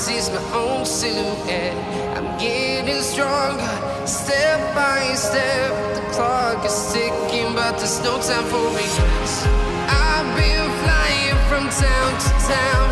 sees my own silhouette. I'm getting stronger, step by step. The clock is ticking, but there's no time for regrets. I've been flying from town to town,